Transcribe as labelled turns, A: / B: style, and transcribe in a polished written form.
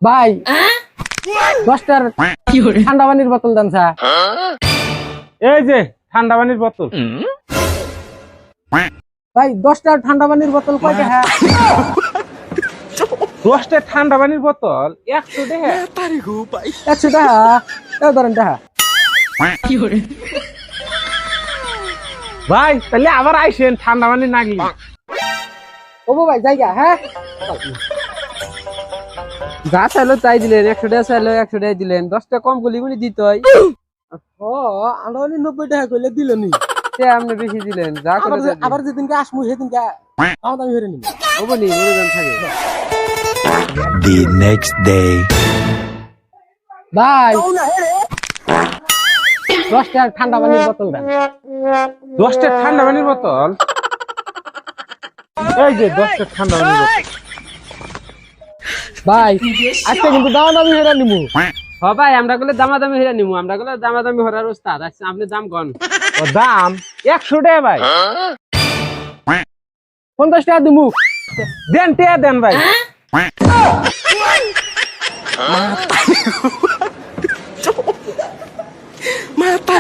A: ভাই 10টার ঠান্ডা পানির বোতল দেন স্যার।
B: এই যে ঠান্ডা পানির বোতল।
A: ভাই 10টার ঠান্ডা পানির বোতল কয় টাকা?
B: 10টা ঠান্ডা পানির বোতল 100 টাকা।
A: 100 টাকা। এই ধরেন টাকা।
B: ভাই তাহলে আবার আইসেন ঠান্ডা পানি নাগলি।
A: ওবো ভাই জায়গা হ্যাঁ যা চাইলো তাই দিলেন, 100 টাকা চাইলো 100 টাকা দিলেন, 10টা কম করলি বলি দিত ও আন্ডানি 90 টাকা কইলে দিলনি সে আপনি বেশি দিলেন যা করে আবার যেদিনকে আসমু সেদিনকে দামি হয়ে নিব ওবো নি মনোজন থাকে।
C: The next day.
A: ভাই 10টা ঠান্ডা পানির বোতল দেন।
B: 10টা ঠান্ডা পানির বোতল। এই যে 10টা ঠান্ডা পানির বোতল।
A: ভাই আজকে কিন্তু দামি হয়ে নিব।
D: হ ভাই আমরা গুলো দামাদামি হইরা নিমু, আমরা গুলো দামাদামি হরার ওস্তাদ। আচ্ছা আপনি দাম কোন?
B: ও দাম 100 টাকা ভাই।
A: 50 টাকা দিমু।
B: দেন টাকা দেন ভাই।
C: Mata.